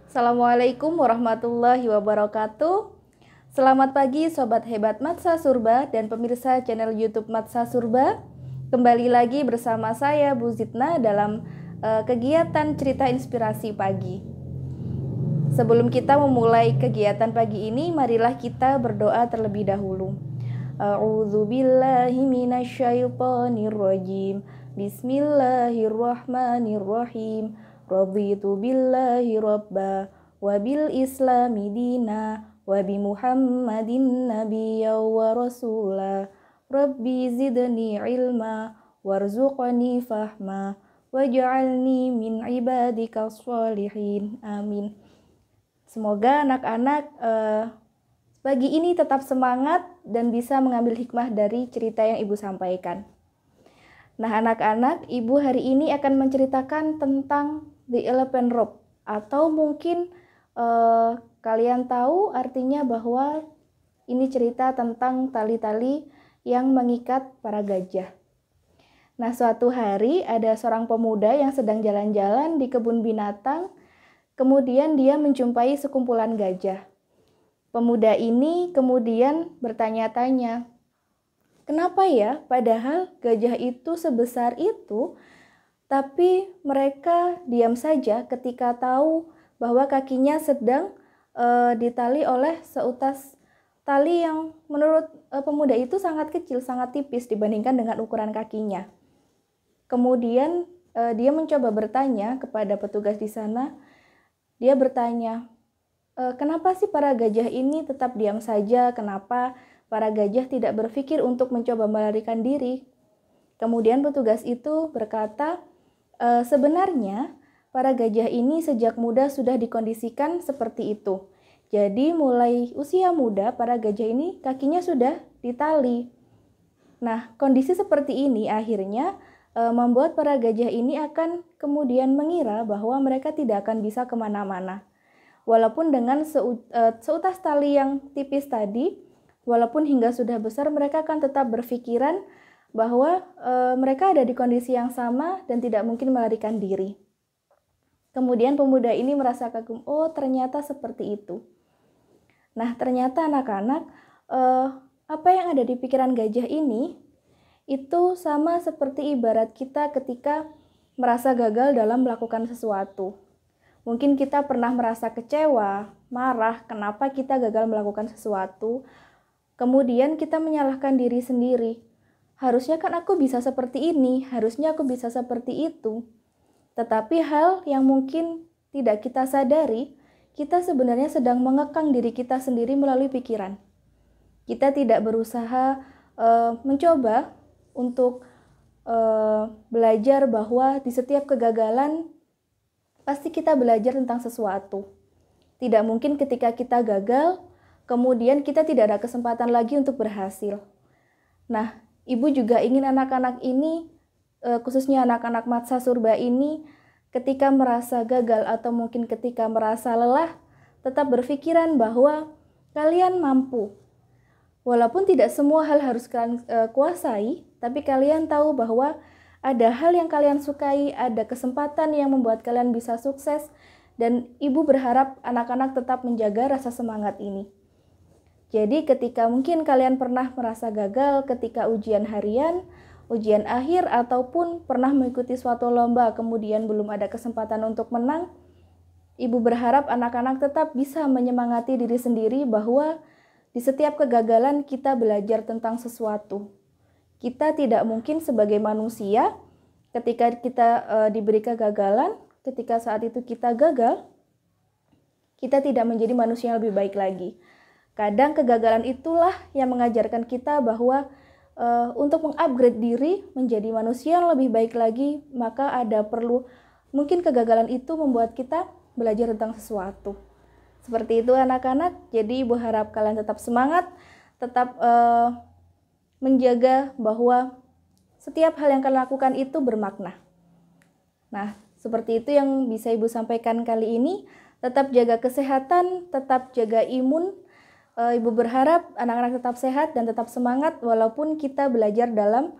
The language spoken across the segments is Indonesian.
Assalamualaikum warahmatullahi wabarakatuh. Selamat pagi Sobat Hebat Matsa Surba dan pemirsa channel YouTube Matsa Surba. Kembali lagi bersama saya Bu Zidna dalam kegiatan cerita inspirasi pagi. Sebelum kita memulai kegiatan pagi ini, marilah kita berdoa terlebih dahulu. A'udzubillahi minasyaitonirrajim. Bismillahirrahmanirrahim. Raditu billahi rabba wa bil islami dina wa bi Muhammadin nabiyya wa rasula. Rabbi zidni ilma warzuqni fahma waj'alni min ibadikas sholihin. Amin. Semoga anak-anak pagi ini tetap semangat dan bisa mengambil hikmah dari cerita yang Ibu sampaikan. Nah anak-anak, Ibu hari ini akan menceritakan tentang The Elephant Rope, atau mungkin kalian tahu artinya bahwa ini cerita tentang tali-tali yang mengikat para gajah. Nah suatu hari ada seorang pemuda yang sedang jalan-jalan di kebun binatang, kemudian dia menjumpai sekumpulan gajah. Pemuda ini kemudian bertanya-tanya, kenapa ya padahal gajah itu sebesar itu, tapi mereka diam saja ketika tahu bahwa kakinya sedang ditali oleh seutas tali yang menurut pemuda itu sangat kecil, sangat tipis dibandingkan dengan ukuran kakinya. Kemudian dia mencoba bertanya kepada petugas di sana. Dia bertanya, kenapa sih para gajah ini tetap diam saja? Kenapa para gajah tidak berpikir untuk mencoba melarikan diri? Kemudian petugas itu berkata, sebenarnya para gajah ini sejak muda sudah dikondisikan seperti itu. Jadi mulai usia muda para gajah ini kakinya sudah ditali. Nah, kondisi seperti ini akhirnya membuat para gajah ini akan kemudian mengira bahwa mereka tidak akan bisa kemana-mana. Walaupun dengan seutas tali yang tipis tadi, walaupun hingga sudah besar, mereka akan tetap berpikiran bahwa mereka ada di kondisi yang sama dan tidak mungkin melarikan diri. Kemudian pemuda ini merasa kagum, oh ternyata seperti itu. Nah ternyata anak-anak, apa yang ada di pikiran gajah ini, itu sama seperti ibarat kita ketika merasa gagal dalam melakukan sesuatu. Mungkin kita pernah merasa kecewa, marah, kenapa kita gagal melakukan sesuatu. Kemudian kita menyalahkan diri sendiri. Harusnya kan aku bisa seperti ini, harusnya aku bisa seperti itu. Tetapi hal yang mungkin tidak kita sadari, kita sebenarnya sedang mengekang diri kita sendiri melalui pikiran. Kita tidak berusaha mencoba untuk belajar bahwa di setiap kegagalan pasti kita belajar tentang sesuatu. Tidak mungkin ketika kita gagal, kemudian kita tidak ada kesempatan lagi untuk berhasil. Nah, Ibu juga ingin anak-anak ini, khususnya anak-anak Matsa Surba ini, ketika merasa gagal atau mungkin ketika merasa lelah, tetap berpikiran bahwa kalian mampu. Walaupun tidak semua hal harus kalian kuasai, tapi kalian tahu bahwa ada hal yang kalian sukai, ada kesempatan yang membuat kalian bisa sukses, dan Ibu berharap anak-anak tetap menjaga rasa semangat ini. Jadi ketika mungkin kalian pernah merasa gagal ketika ujian harian, ujian akhir, ataupun pernah mengikuti suatu lomba kemudian belum ada kesempatan untuk menang, Ibu berharap anak-anak tetap bisa menyemangati diri sendiri bahwa di setiap kegagalan kita belajar tentang sesuatu. Kita tidak mungkin sebagai manusia ketika kita diberi kegagalan, ketika saat itu kita gagal, kita tidak menjadi manusia yang lebih baik lagi. Kadang kegagalan itulah yang mengajarkan kita bahwa untuk mengupgrade diri menjadi manusia yang lebih baik lagi, maka ada perlu, mungkin kegagalan itu membuat kita belajar tentang sesuatu. Seperti itu anak-anak, jadi Ibu harap kalian tetap semangat, tetap menjaga bahwa setiap hal yang kalian lakukan itu bermakna. Nah, seperti itu yang bisa Ibu sampaikan kali ini. Tetap jaga kesehatan, tetap jaga imun. Ibu berharap anak-anak tetap sehat dan tetap semangat walaupun kita belajar dalam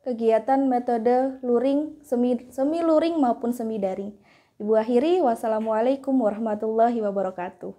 kegiatan metode luring, semi luring maupun semi daring. Ibu akhiri, wassalamualaikum warahmatullahi wabarakatuh.